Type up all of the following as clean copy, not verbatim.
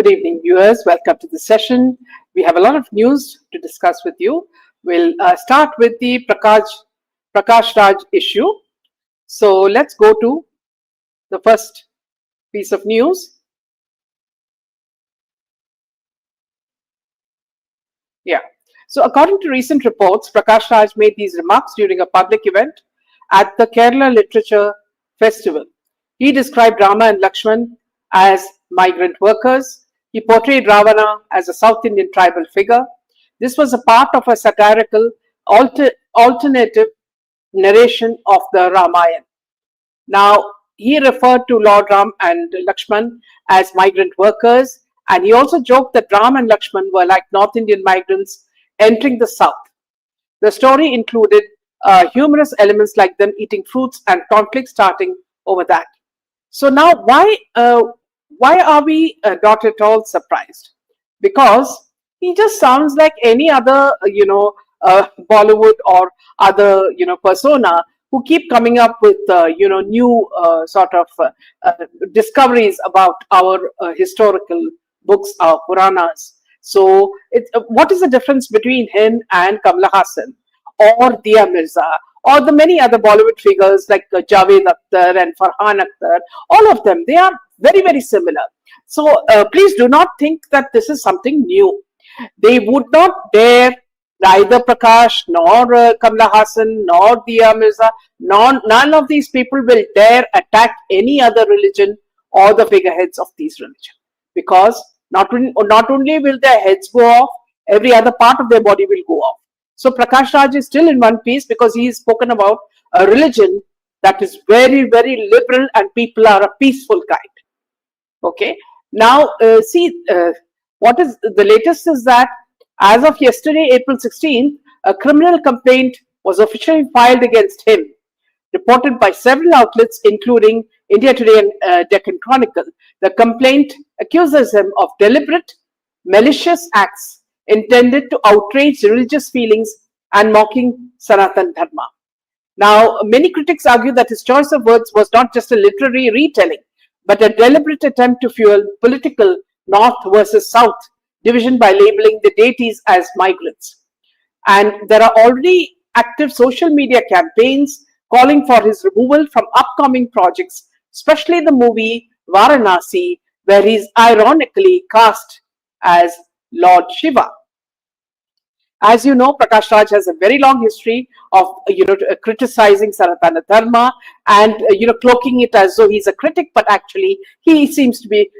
Good evening, viewers. Welcome to the session. We have a lot of news to discuss with you. We'll start with the Prakash Raj issue. So let's go to the first piece of news. Yeah. So according to recent reports, Prakash Raj made these remarks during a public event at the Kerala Literature Festival. He described Rama and Lakshman as migrant workers. He portrayed Ravana as a South Indian tribal figure. This was a part of a satirical alternative narration of the Ramayana. Now, he referred to Lord Ram and Lakshman as migrant workers, and he also joked that Ram and Lakshman were like North Indian migrants entering the South. The story included humorous elements like them eating fruits and conflict starting over that. So now, why are we not at all surprised? Because he just sounds like any other, Bollywood or other, persona who keep coming up with, new sort of discoveries about our historical books, our Puranas. So, what is the difference between him and Kamala Hassan or Dia Mirza or the many other Bollywood figures like Javed Akhtar and Farhan Akhtar? All of them, they are very, very similar. So, please do not think that this is something new. They would not dare, neither Prakash nor Kamala Hassan nor Dia Mirza, none of these people will dare attack any other religion or the figureheads of these religions, because not only will their heads go off, every other part of their body will go off. So Prakash Raj is still in one piece because he has spoken about a religion that is very, very liberal and people are a peaceful kind. Okay. Now, what is the latest is that as of yesterday, April 16th, a criminal complaint was officially filed against him, reported by several outlets, including India Today and Deccan Chronicle. The complaint accuses him of deliberate, malicious acts intended to outrage religious feelings and mocking Sanatan Dharma. Now, many critics argue that his choice of words was not just a literary retelling, but a deliberate attempt to fuel political North versus South division by labeling the deities as migrants. And there are already active social media campaigns calling for his removal from upcoming projects, especially the movie Varanasi, where he is ironically cast as Lord Shiva. As you know, Prakash Raj has a very long history of criticizing Sanatana Dharma and cloaking it as though he's a critic, but actually he seems to be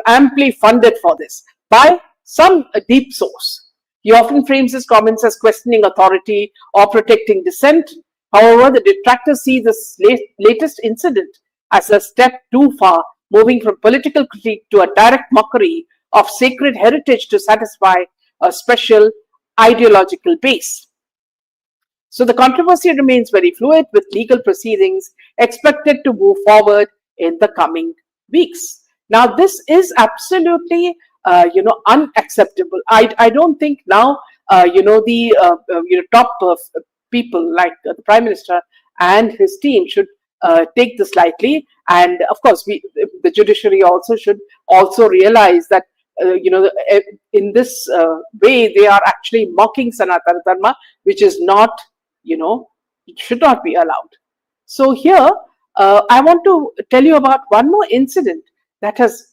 amply funded for this by some deep source. He often frames his comments as questioning authority or protecting dissent. However, the detractors see this latest incident as a step too far, moving from political critique to a direct mockery of sacred heritage to satisfy a special ideological base. So the controversy remains very fluid, with legal proceedings expected to move forward in the coming weeks. Now, this is absolutely unacceptable. I don't think now the top people like the Prime Minister and his team should take this lightly. And of course, the judiciary also should also realize that in this way they are actually mocking Sanatana Dharma, which is not, it should not be allowed. So here, I want to tell you about one more incident that has,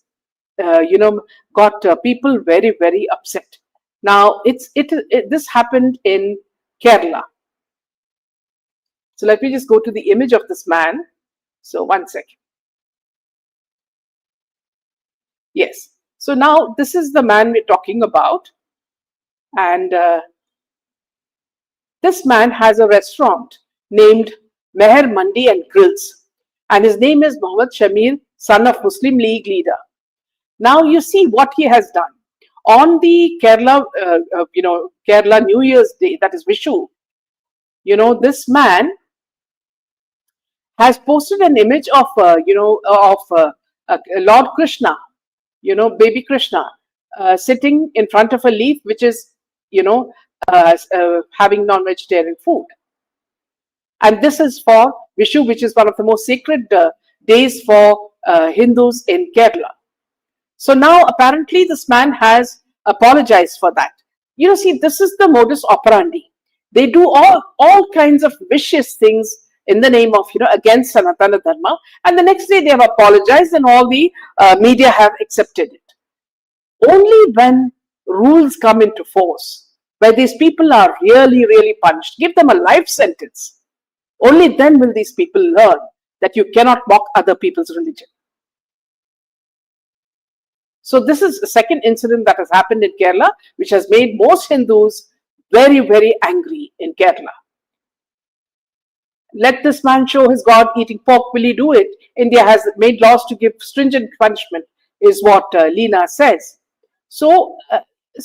got people very, very upset. Now, this happened in Kerala. So let me just go to the image of this man. So one second. Yes. So now this is the man we're talking about. And this man has a restaurant named Meher Mandi and Grills. And his name is Mohammed Shamir, son of Muslim League leader. Now you see what he has done. On the Kerala, Kerala New Year's Day, that is Vishu, this man has posted an image of, Lord Krishna, baby Krishna, sitting in front of a leaf, which is, having non-vegetarian food. And this is for Vishu, which is one of the most sacred days for Hindus in Kerala. So now apparently this man has apologized for that. See, this is the modus operandi. They do all kinds of vicious things in the name of, against Sanatana Dharma, and the next day they have apologized and all the media have accepted it. Only when rules come into force, where these people are really, really punished, give them a life sentence, only then will these people learn that you cannot mock other people's religion. So this is the second incident that has happened in Kerala, which has made most Hindus very, very angry in Kerala. Let this man show his God eating pork, will he do it? India has made laws to give stringent punishment, is what Leena says. So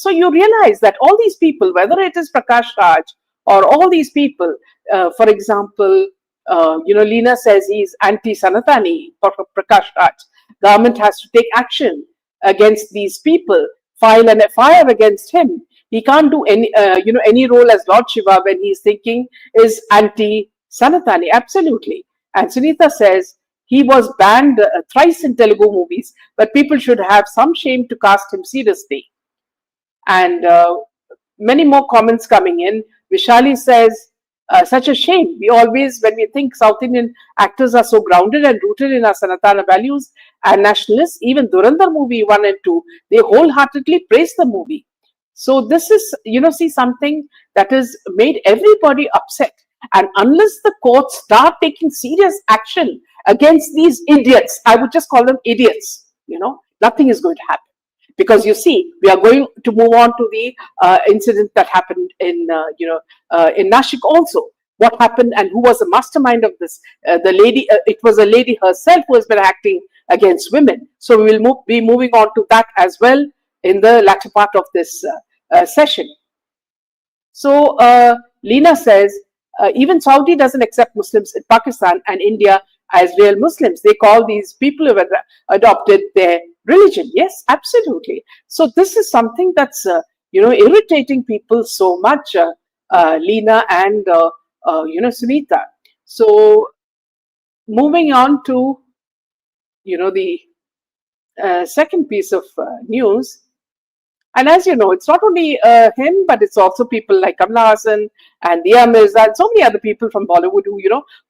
you realize that all these people, whether it is Prakash Raj or all these people, for example, Leena says he's anti-Sanatani, Prakash Raj. Government has to take action against these people, file an FIR against him. He can't do any role as Lord Shiva when he's thinking is anti-Sanatani. Absolutely. And Sunitha says he was banned thrice in Telugu movies, but people should have some shame to cast him seriously. And many more comments coming in. Vishali says, such a shame. We always, when we think South Indian actors are so grounded and rooted in our Sanatana values and nationalists, even Durandar movie 1 and 2, they wholeheartedly praise the movie. So this is, see, something that has made everybody upset. And unless the courts start taking serious action against these idiots, I would just call them idiots, nothing is going to happen. Because you see, we are going to move on to the incident that happened in Nashik also. What happened and who was the mastermind of this? The lady, it was a lady herself who has been acting against women. So we will be moving on to that as well in the latter part of this session. So Leena says, even Saudi doesn't accept Muslims in Pakistan and India as real Muslims. They call these people who have adopted their religion. Yes, absolutely. So this is something that's irritating people so much, Leena and Sunitha. So moving on to the second piece of news. And as you know, it's not only him, but it's also people like Kamala Hassan and Dia Mirza and so many other people from Bollywood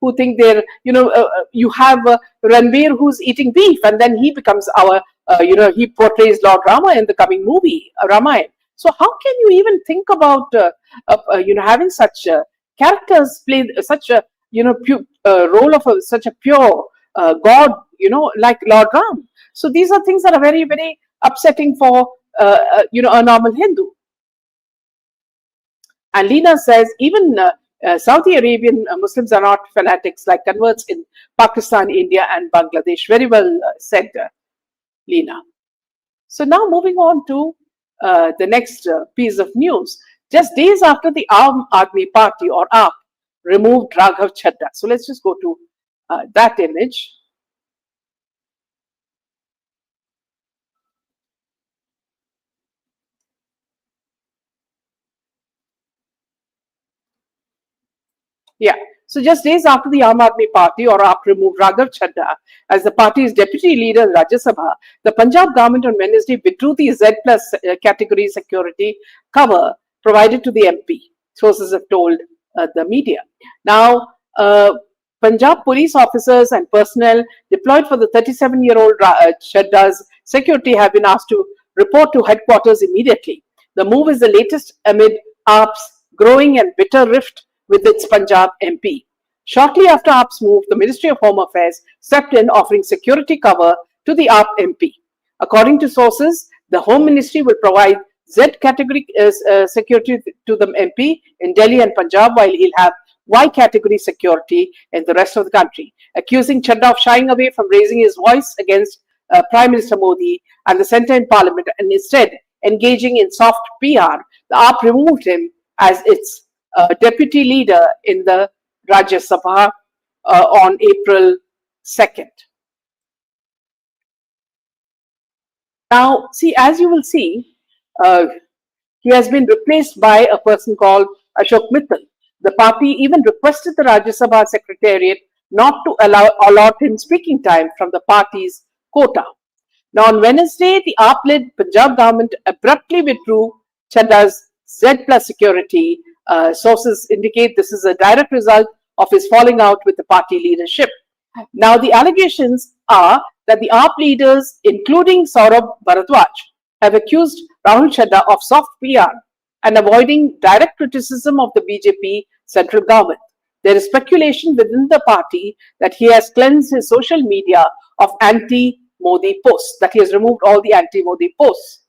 who think they're, you have Ranbir who's eating beef and then he becomes our, he portrays Lord Rama in the coming movie, Ramayana. So how can you even think about, having such characters play such a, role of such a pure God, like Lord Ram. So these are things that are very, very upsetting for a normal Hindu. And Leena says even Saudi Arabian Muslims are not fanatics like converts in Pakistan, India, and Bangladesh. Very well said, Leena. So now moving on to the next piece of news. Just days after the Aam Aadmi Party or AAP removed Raghav Chadha. So let's just go to that image. Yeah. So just days after the Aam Aadmi Party or AAP removed Raghav Chadha as the party's deputy leader in Rajya Sabha, the Punjab government on Wednesday withdrew the Z plus category security cover provided to the MP. Sources have told the media. Now, Punjab police officers and personnel deployed for the 37-year-old Chadha's security have been asked to report to headquarters immediately. The move is the latest amid AAP's growing and bitter rift with its Punjab MP. Shortly after AAP's move, the Ministry of Home Affairs stepped in, offering security cover to the AAP MP. According to sources, the Home Ministry will provide Z category security to the MP in Delhi and Punjab, while he'll have Y category security in the rest of the country. Accusing Chadha of shying away from raising his voice against Prime Minister Modi and the centre in Parliament and instead engaging in soft PR, the AAP removed him as its deputy leader in the Rajya Sabha on April 2nd. Now, see, as you will see, he has been replaced by a person called Ashok Mittal. The party even requested the Rajya Sabha Secretariat not to allot him speaking time from the party's quota. Now, on Wednesday, the AAP-led Punjab government abruptly withdrew Chadha's Z plus security. Sources indicate this is a direct result of his falling out with the party leadership. Now, the allegations are that the AAP leaders, including Saurabh Bharadwaj, have accused Raghav Chadha of soft PR and avoiding direct criticism of the BJP central government. There is speculation within the party that he has cleansed his social media of anti-Modi posts, that he has removed all the anti-Modi posts.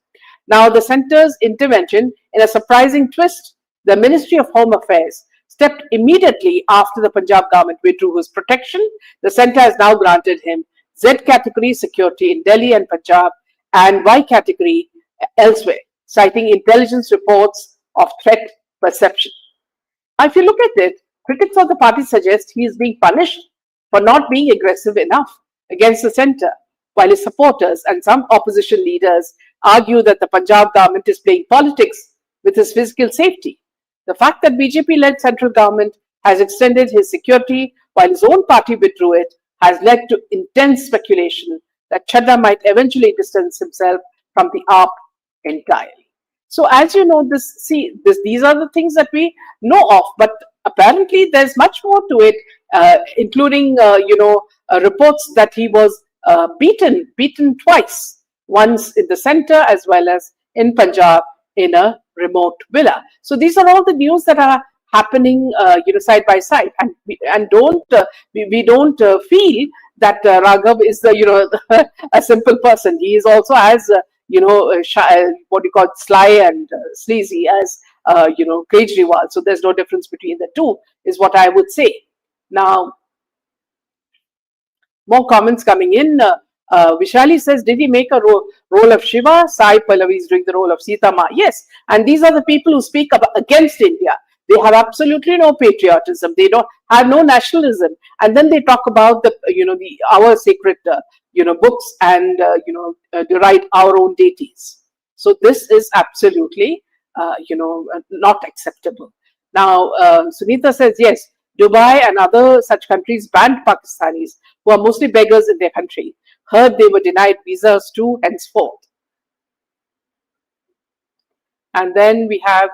Now, the centre's intervention, in a surprising twist, the Ministry of Home Affairs stepped immediately after the Punjab government withdrew his protection. The centre has now granted him Z category security in Delhi and Punjab and Y category elsewhere, citing intelligence reports of threat perception. Now, if you look at it, critics of the party suggest he is being punished for not being aggressive enough against the centre, while his supporters and some opposition leaders argue that the Punjab government is playing politics with his physical safety. The fact that BJP-led central government has extended his security while his own party withdrew it has led to intense speculation that Chadha might eventually distance himself from the AAP entirely. So, as you know, these are the things that we know of, but apparently there's much more to it, including reports that he was beaten twice, once in the centre as well as in Punjab in a remote villa. So these are all the news that are happening, side by side, and we don't feel that Raghav is a simple person. He is also as what you call sly and sleazy as Kejriwal. So there's no difference between the two, is what I would say. Now, more comments coming in. Vishali says, did he make a role of Shiva? Sai Pallavi is doing the role of Sita Ma. Yes, and these are the people who speak against India. They have absolutely no patriotism. They don't have no nationalism, and then they talk about our sacred books and deride our own deities. So this is absolutely not acceptable. Now, Sunita says, yes, Dubai and other such countries banned Pakistanis who are mostly beggars in their country. Heard they were denied visas too henceforth. And then we have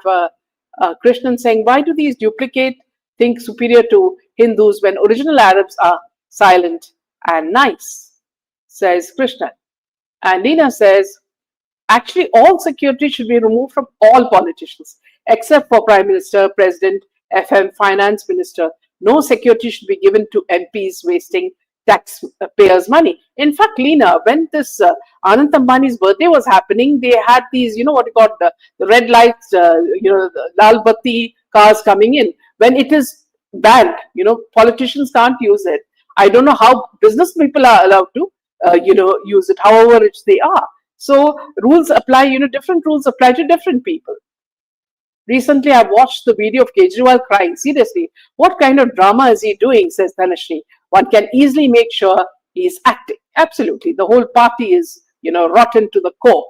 Krishnan saying, why do these duplicate think superior to Hindus when original Arabs are silent and nice? Says Krishnan. And Nina says, actually all security should be removed from all politicians except for Prime Minister, President, FM, Finance Minister. No security should be given to MPs wasting taxpayers' money. In fact, Leena, when this Anand Ambani's birthday was happening, they had these, the red lights, the Lal Batti cars coming in. When it is banned, politicians can't use it. I don't know how business people are allowed to, use it, however rich they are. So rules apply, different rules apply to different people. Recently, I watched the video of Kejriwal crying. Seriously, what kind of drama is he doing, says Dhanashri. One can easily make sure he is acting. Absolutely. The whole party is, rotten to the core.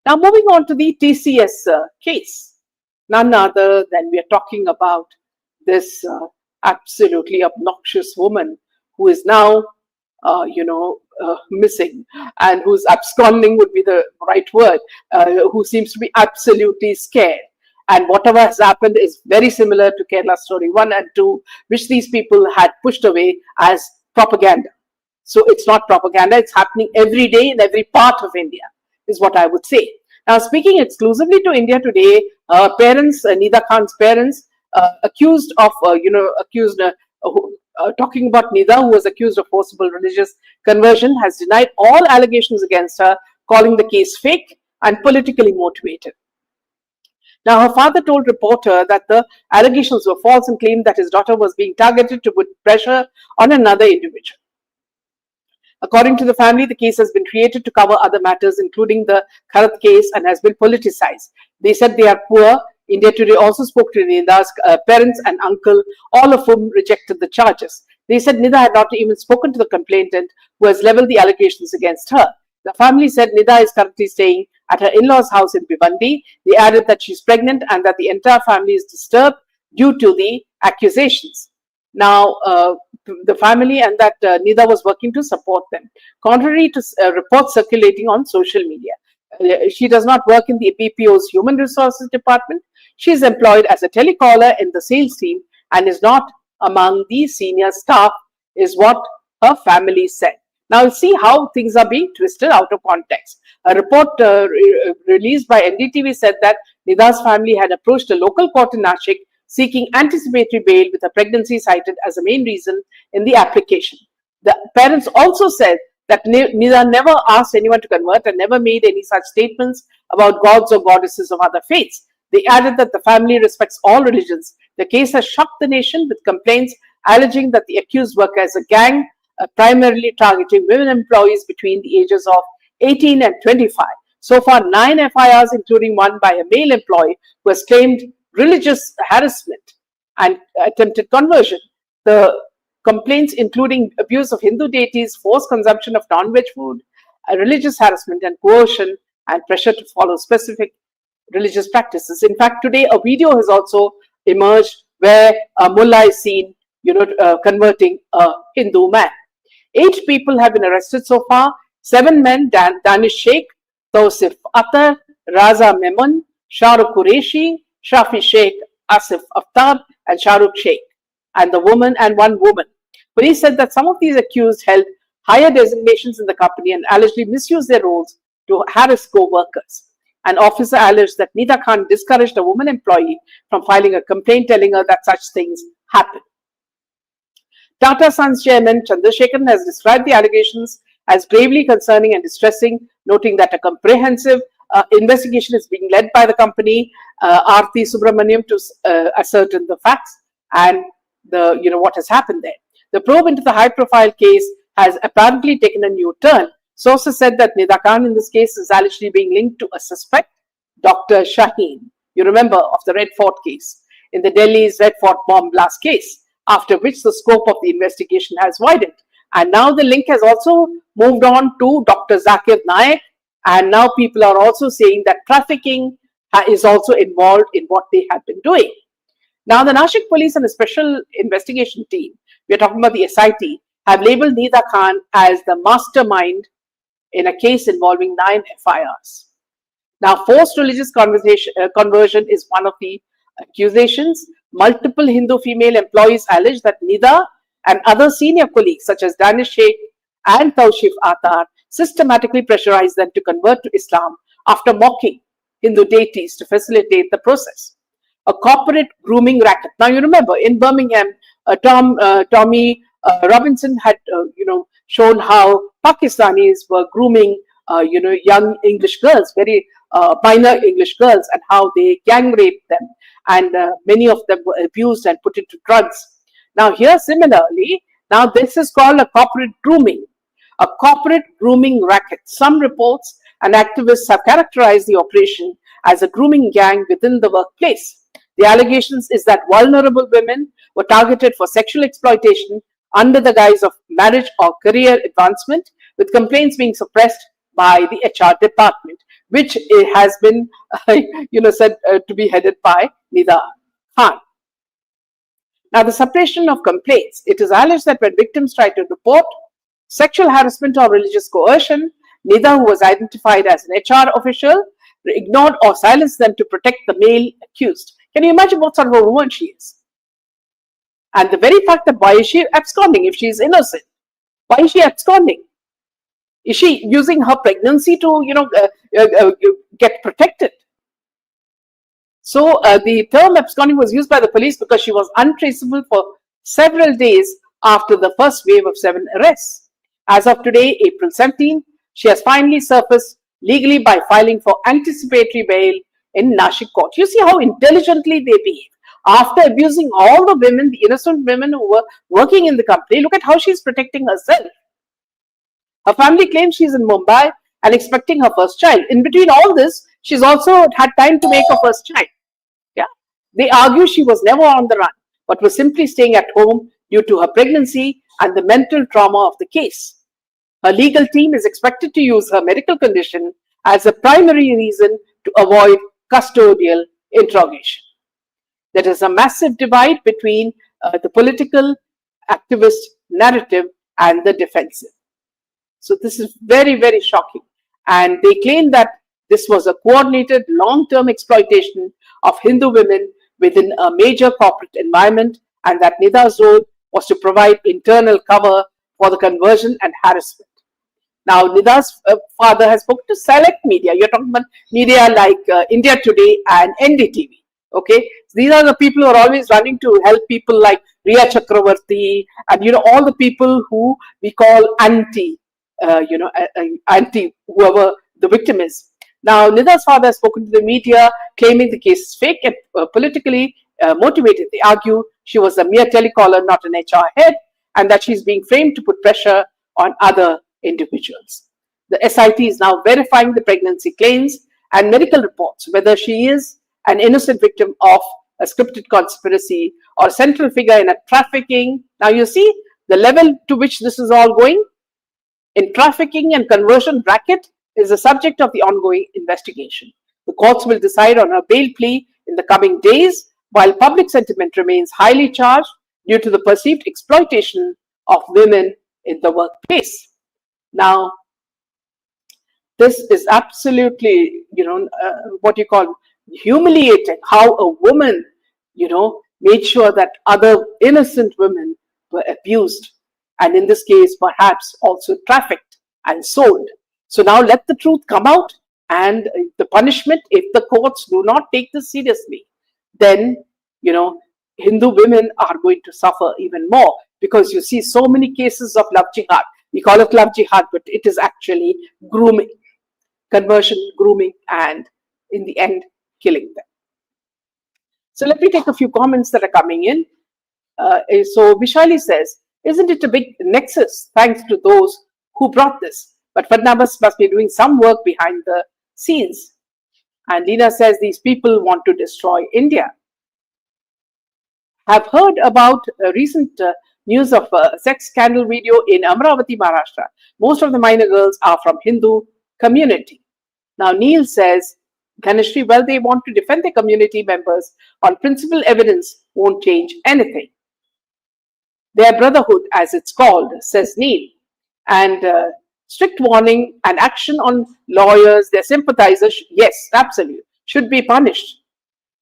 Now, moving on to the TCS case. None other than we are talking about this absolutely obnoxious woman who is now, missing, and who's absconding would be the right word, who seems to be absolutely scared. And whatever has happened is very similar to Kerala Story 1 and 2, which these people had pushed away as propaganda. So it's not propaganda, it's happening every day in every part of India, is what I would say. Now, speaking exclusively to India today, parents, Nida Khan's parents, talking about Nida, who was accused of forcible religious conversion, has denied all allegations against her, calling the case fake and politically motivated. Now, her father told reporter that the allegations were false and claimed that his daughter was being targeted to put pressure on another individual. According to the family, the case has been created to cover other matters, including the Kharat case, and has been politicized. They said they are poor. India Today also spoke to Nida's parents and uncle, all of whom rejected the charges. They said Nida had not even spoken to the complainant, who has leveled the allegations against her. The family said Nida is currently staying at her in-laws' house in Bhiwandi. They added that she's pregnant and that the entire family is disturbed due to the accusations. Now, the family, and that Nida was working to support them. Contrary to reports circulating on social media, she does not work in the BPO's Human Resources Department. She is employed as a telecaller in the sales team and is not among the senior staff, is what her family said. Now, see how things are being twisted out of context. A report released by NDTV said that Nida's family had approached a local court in Nashik seeking anticipatory bail with a pregnancy cited as the main reason in the application. The parents also said that Nida never asked anyone to convert and never made any such statements about gods or goddesses of other faiths. They added that the family respects all religions. The case has shocked the nation with complaints alleging that the accused work as a gang, primarily targeting women employees between the ages of 18 and 25. So far, 9 FIRs, including one by a male employee who has claimed religious harassment and attempted conversion. The complaints including abuse of Hindu deities, forced consumption of non-veg food, religious harassment and coercion, and pressure to follow specific religious practices. In fact, today a video has also emerged where a mullah is seen, converting a Hindu man. 8 people have been arrested so far. 7 men: Danish Sheikh, Tausif Atar, Raza Memon, Shahrukh Qureshi, Shafi Sheikh, Asif Aftab, and Shahrukh Sheikh, and one woman. Police said that some of these accused held higher designations in the company and allegedly misused their roles to harass co-workers. An officer alleged that Nida Khan discouraged a woman employee from filing a complaint telling her that such things happen. Tata Sons chairman Chandrasekharan has described the allegations as gravely concerning and distressing, noting that a comprehensive investigation is being led by the company, Aarti Subramaniam, to ascertain the facts and what has happened there. The probe into the high-profile case has apparently taken a new turn. Sources said that Nida Khan in this case is allegedly being linked to a suspect, Dr. Shaheen, you remember, of the Red Fort case, in the Delhi's Red Fort bomb blast case, after which the scope of the investigation has widened. And now the link has also moved on to Dr. Zakir Naik, and now people are also saying that trafficking is also involved in what they have been doing. Now, the Nashik police and the special investigation team, we are talking about the SIT, have labeled Nida Khan as the mastermind in a case involving 9 FIRs. Now, forced religious conversion is one of the accusations. Multiple Hindu female employees allege that Nida and other senior colleagues such as Danish Sheikh and Tausif Atar systematically pressurized them to convert to Islam after mocking Hindu deities to facilitate the process. A corporate grooming racket. Now, you remember in Birmingham, Tommy Robinson had shown how Pakistanis were grooming young English girls, very minor English girls, and how they gang raped them, and many of them were abused and put into drugs. Now here similarly, now this is called a corporate grooming racket. Some reports and activists have characterized the operation as a grooming gang within the workplace. The allegations is that vulnerable women were targeted for sexual exploitation under the guise of marriage or career advancement, with complaints being suppressed by the HR department, which has been said to be headed by Nida Khan. Now, the suppression of complaints. It is alleged that when victims try to report sexual harassment or religious coercion, Nida, who was identified as an HR official, ignored or silenced them to protect the male accused. Can you imagine what sort of a woman she is? And the very fact that why is she absconding if she is innocent? Why is she absconding? Is she using her pregnancy to, get protected? So the term absconding was used by the police because she was untraceable for several days after the first wave of 7 arrests. As of today, April 17, she has finally surfaced legally by filing for anticipatory bail in Nashik court. You see how intelligently they behave. After abusing all the women, the innocent women who were working in the company, look at how she's protecting herself. Her family claims she's in Mumbai and expecting her first child. In between all this, she's also had time to make her first child. Yeah, they argue she was never on the run, but was simply staying at home due to her pregnancy and the mental trauma of the case. Her legal team is expected to use her medical condition as a primary reason to avoid custodial interrogation. There is a massive divide between the political activist narrative and the defensive. So this is very, very shocking. And they claim that this was a coordinated long-term exploitation of Hindu women within a major corporate environment, and that Nida's role was to provide internal cover for the conversion and harassment. Now, Nida's father has spoken to select media. You're talking about media like India Today and NDTV. Okay, so these are the people who are always running to help people like Riya Chakravarti and all the people who we call anti whoever the victim is. Now, Nida's father has spoken to the media, claiming the case is fake and politically motivated. They argue she was a mere telecaller, not an HR head, and that she's being framed to put pressure on other individuals. The SIT is now verifying the pregnancy claims and medical reports, whether she is an innocent victim of a scripted conspiracy or a central figure in a trafficking. Now, you see the level to which this is all going in trafficking and conversion racket is the subject of the ongoing investigation. The courts will decide on her bail plea in the coming days, while public sentiment remains highly charged due to the perceived exploitation of women in the workplace. Now, this is absolutely, what you call humiliating, how a woman, made sure that other innocent women were abused, and in this case, perhaps also trafficked and sold. So now let the truth come out, and the punishment, if the courts do not take this seriously, then, Hindu women are going to suffer even more, because you see so many cases of love jihad. We call it love jihad, but it is actually grooming, conversion, grooming, and in the end, killing them. So let me take a few comments that are coming in. So Vishali says, isn't it a big nexus thanks to those who brought this? But Fadnabas must be doing some work behind the scenes. And Lina says, these people want to destroy India. Have heard about recent news of a sex scandal video in Amravati, Maharashtra. Most of the minor girls are from Hindu community. Now Neil says, Ganeshri, well, they want to defend their community members on principal evidence won't change anything. Their brotherhood, as it's called, says Neil. And strict warning and action on lawyers, their sympathizers, yes, absolutely, should be punished.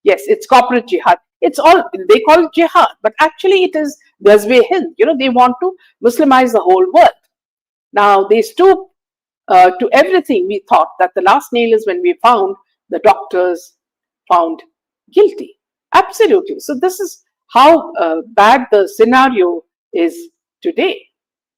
Yes, it's corporate jihad. It's all, they call it jihad, but actually it is Ghazwe Hind. They want to Muslimize the whole world. Now, they stoop to everything. We thought that the last nail is when we found the doctors found guilty. Absolutely. So this is how bad the scenario is today.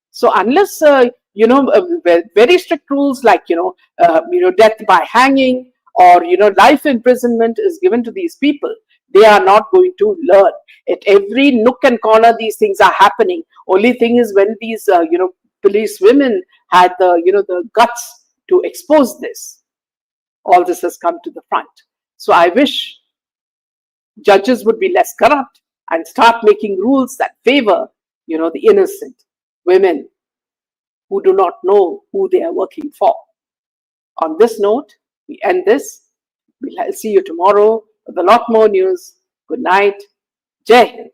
So unless, very strict rules like, death by hanging or, life imprisonment is given to these people, they are not going to learn. At every nook and corner, these things are happening. Only thing is when these, police women had the, the guts to expose this, all this has come to the front. So I wish judges would be less corrupt and start making rules that favor, the innocent women who do not know who they are working for. On this note, we end this. We'll see you tomorrow with a lot more news. Good night. Jai Hind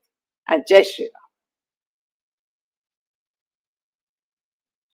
and Jai Shri Ram.